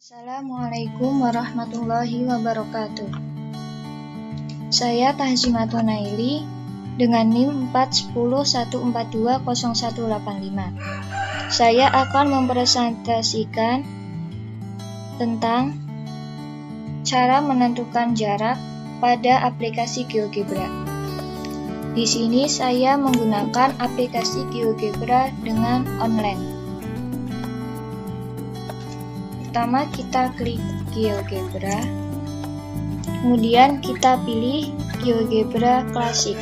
Assalamualaikum warahmatullahi wabarakatuh. Saya Tahzimatun Naili dengan NIM 410142018. Saya akan mempresentasikan tentang cara menentukan jarak pada aplikasi GeoGebra. Di sini saya menggunakan aplikasi GeoGebra dengan online. Pertama kita klik GeoGebra, kemudian kita pilih GeoGebra Classic.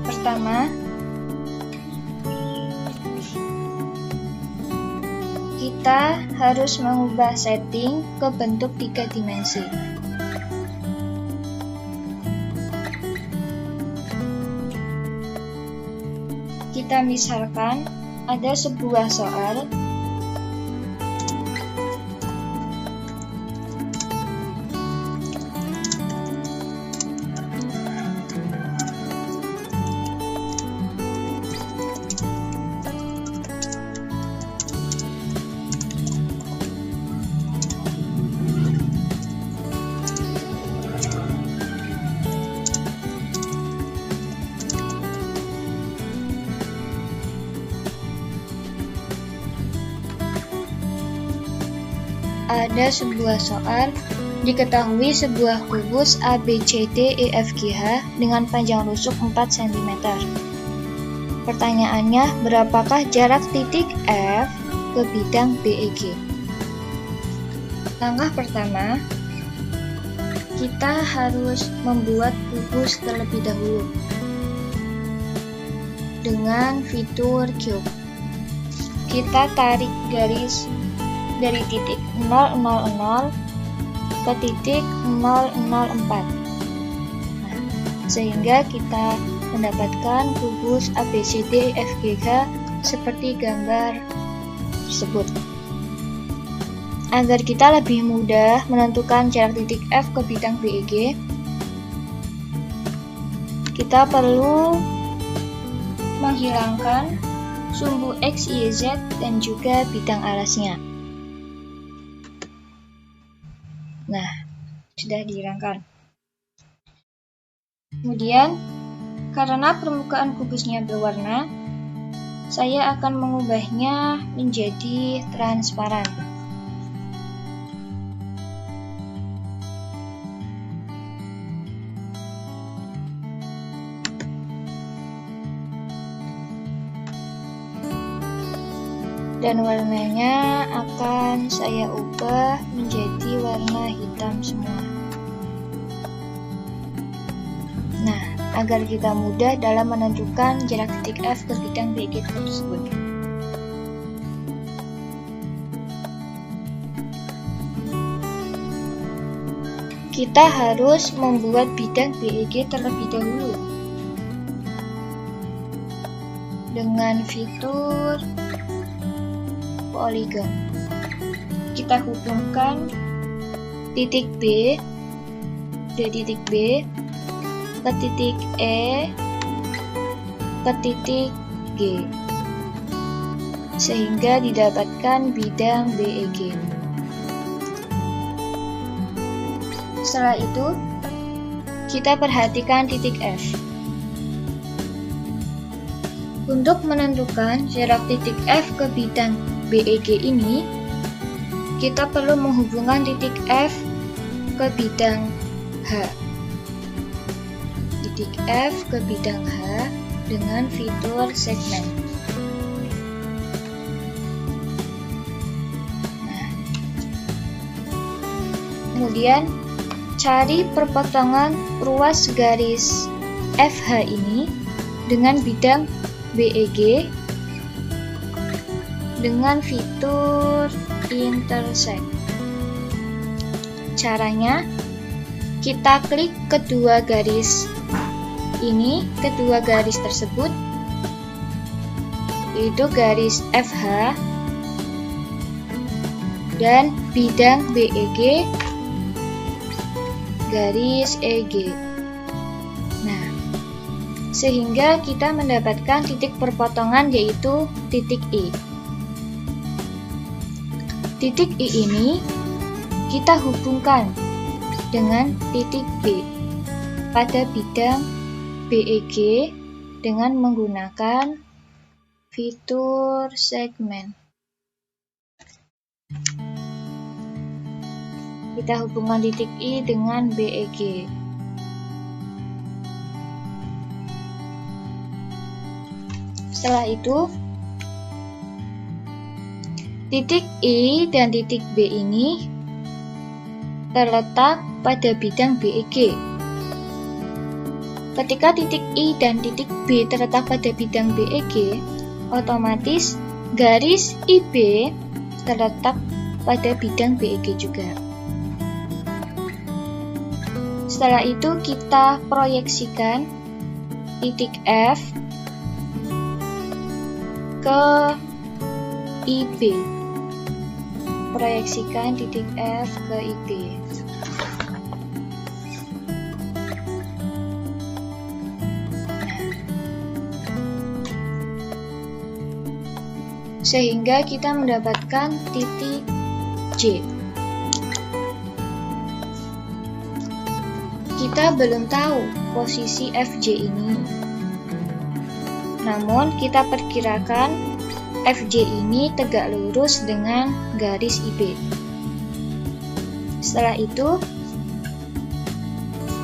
Pertama, kita harus mengubah setting ke bentuk 3 dimensi. Kita misalkan ada sebuah soal diketahui sebuah kubus ABCDEFGH dengan panjang rusuk 4 cm. Pertanyaannya, berapakah jarak titik F ke bidang BEG? Langkah pertama, kita harus membuat kubus terlebih dahulu dengan fitur cube. Kita tarik garis dari titik 000 ke titik 004. Sehingga kita mendapatkan kubus ABCDEFGH seperti gambar tersebut. Agar kita lebih mudah menentukan jarak titik F ke bidang BEG, kita perlu menghilangkan sumbu X, Y, Z dan juga bidang alasnya. Nah, sudah dihilangkan. Kemudian, karena permukaan kubusnya berwarna, saya akan mengubahnya menjadi transparan. Dan warnanya akan saya ubah menjadi warna hitam semua. Nah, agar kita mudah dalam menentukan jarak titik F ke bidang BEG tersebut. Kita harus membuat bidang BEG terlebih dahulu dengan fitur polygon. Kita hubungkan titik B dari titik B ke titik E ke titik G sehingga didapatkan bidang BEG. Setelah itu, kita perhatikan titik F. Untuk menentukan jarak titik F ke bidang BEG ini, kita perlu menghubungkan titik F ke bidang H. Titik F ke bidang H dengan fitur segmen. Nah, kemudian cari perpotongan ruas garis FH ini dengan bidang BEG dengan fitur intersect. Caranya, kita klik kedua garis tersebut, yaitu garis FH dan bidang BEG garis EG. Nah, sehingga kita mendapatkan titik perpotongan yaitu titik E. Titik I ini kita hubungkan dengan titik B pada bidang BEG dengan menggunakan fitur segmen. Kita hubungkan titik I dengan BEG. Setelah itu, titik I dan titik B ini terletak pada bidang BEG. Ketika titik I dan titik B terletak pada bidang BEG, otomatis garis IB terletak pada bidang BEG juga. Setelah itu kita proyeksikan titik F ke IB. Proyeksikan titik F ke IB. Sehingga kita mendapatkan titik J. Kita belum tahu posisi FJ ini. Namun kita perkirakan FJ ini tegak lurus dengan garis IB. Setelah itu,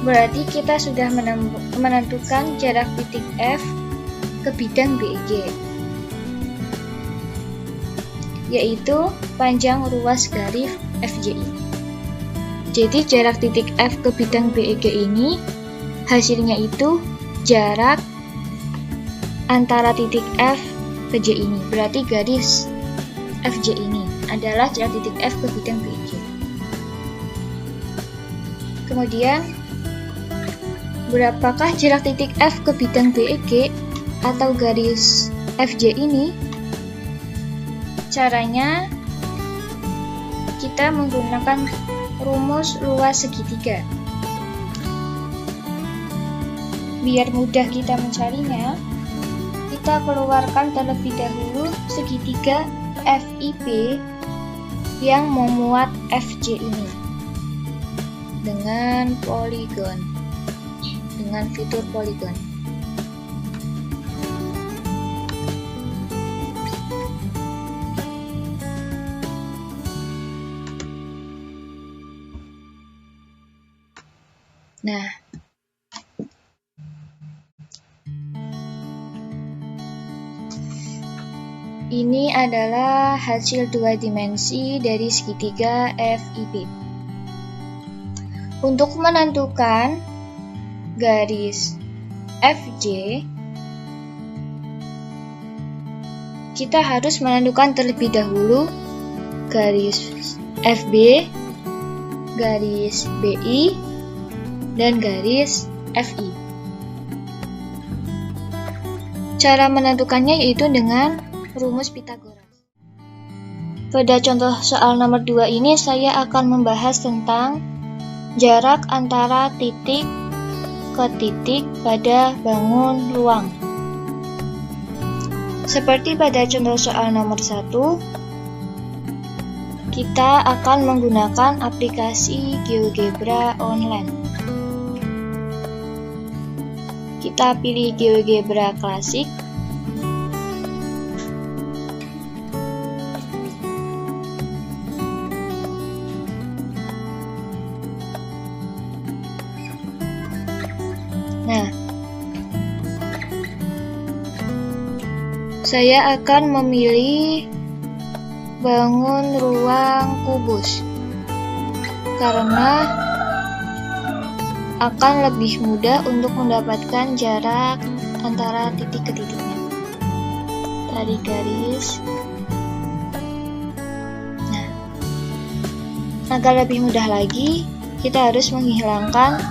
berarti kita sudah menentukan jarak titik F ke bidang BEG, yaitu panjang ruas garis FJ ini. Jadi jarak titik F ke bidang BEG ini hasilnya itu jarak antara titik F ke J ini. Berarti garis FJ ini adalah jarak titik F ke bidang BEG. Kemudian, berapakah jarak titik F ke bidang BEG atau garis FJ ini? Caranya, kita menggunakan rumus luas segitiga. Biar mudah kita mencarinya, kita keluarkan terlebih dahulu segitiga FIB yang memuat FJ ini dengan poligon, dengan fitur poligon. Nah, ini adalah hasil dua dimensi dari segitiga FIB. Untuk menentukan garis FJ, kita harus menentukan terlebih dahulu garis FB, garis BI, dan garis FI. Cara menentukannya yaitu dengan rumus Pythagoras. Pada contoh soal nomor 2 ini saya akan membahas tentang jarak antara titik ke titik pada bangun ruang. Seperti pada contoh soal nomor 1, kita akan menggunakan aplikasi GeoGebra online. Kita pilih GeoGebra Classic. Nah, saya akan memilih bangun ruang kubus karena akan lebih mudah untuk mendapatkan jarak antara titik ke titiknya. Tarik garis. Nah, agar lebih mudah lagi, kita harus menghilangkan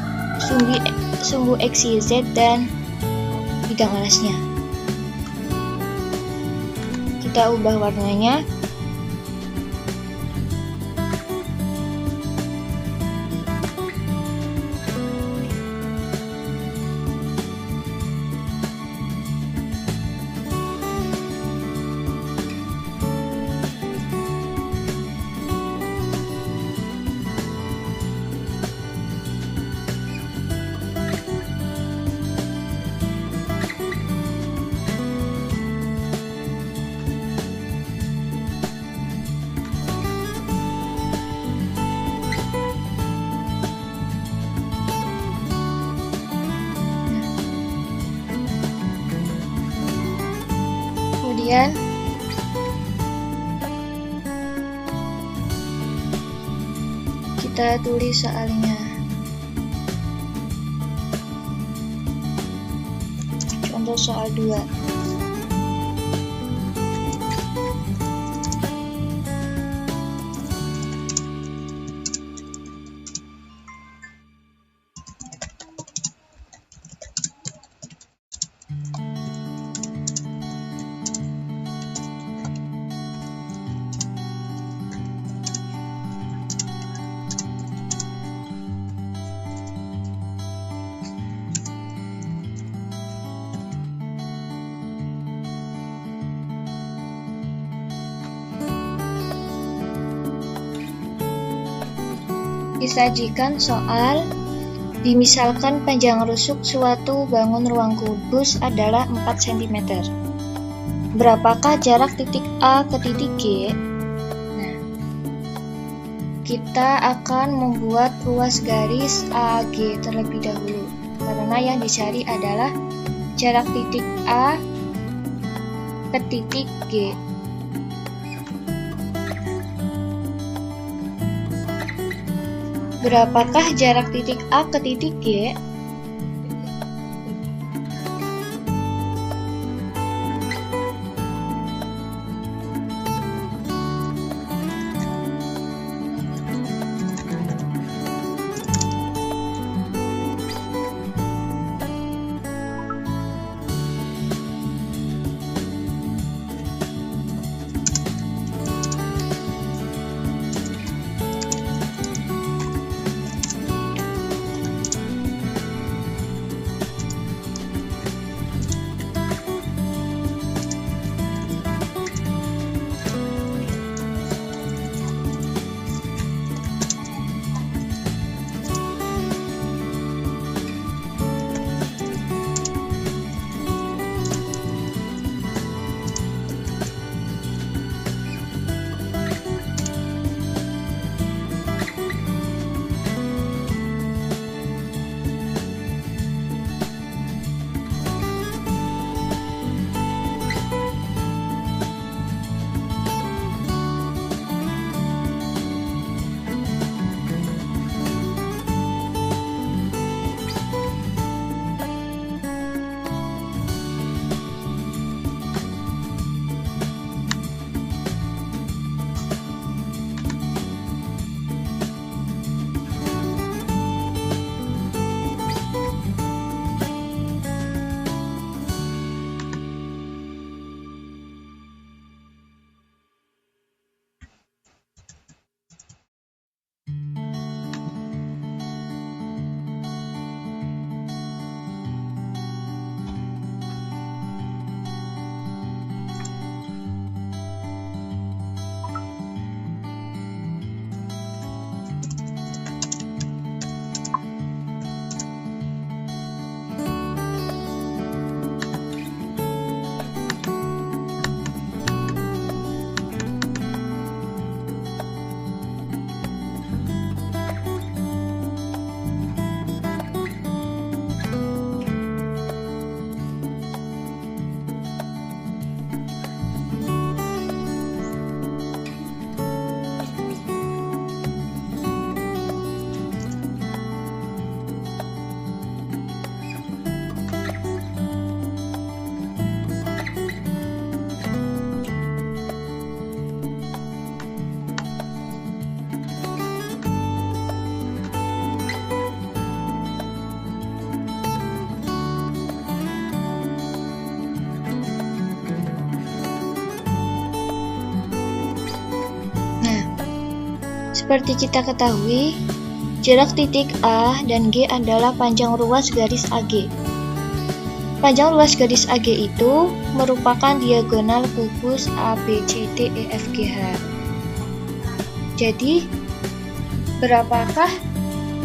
sumbu XYZ dan bidang alasnya. Kita ubah warnanya. Kemudian kita tulis soalnya. Contoh soal 2. Disajikan soal, dimisalkan panjang rusuk suatu bangun ruang kubus adalah 4 cm. Berapakah jarak titik A ke titik G? Nah, kita akan membuat ruas garis AG terlebih dahulu, karena yang dicari adalah jarak titik A ke titik G. Berapakah jarak titik A ke titik G? Seperti kita ketahui, jarak titik A dan G adalah panjang ruas garis AG. Panjang ruas garis AG itu merupakan diagonal kubus ABCDEFGH. Jadi, berapakah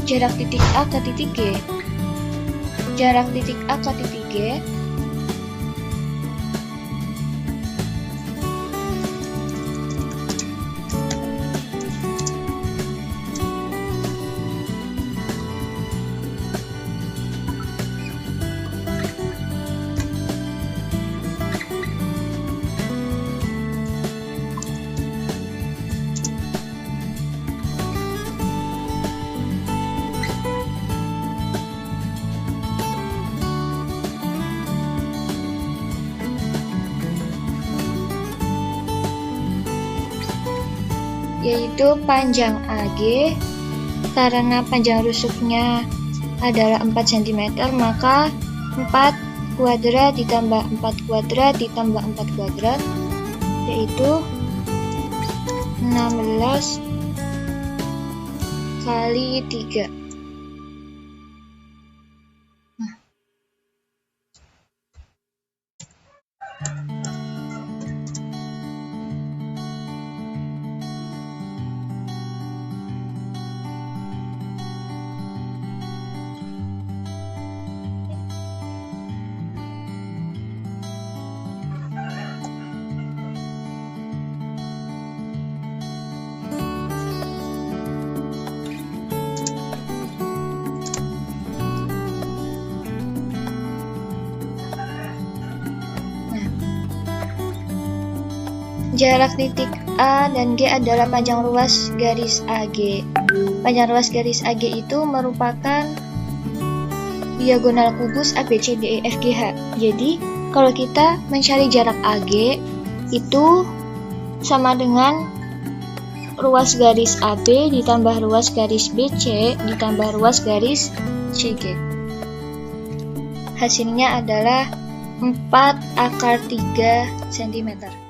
jarak titik A ke titik G? Jarak titik A ke titik G yaitu panjang AG. Karena panjang rusuknya adalah 4 cm, maka 4 kuadrat ditambah 4 kuadrat ditambah 4 kuadrat, yaitu 16 kali 3. Jarak titik A dan G adalah panjang ruas garis AG. Panjang ruas garis AG itu merupakan diagonal kubus ABCDEFGH. Jadi, kalau kita mencari jarak AG itu sama dengan ruas garis AB ditambah ruas garis BC ditambah ruas garis CG. Hasilnya adalah 4 akar 3 cm.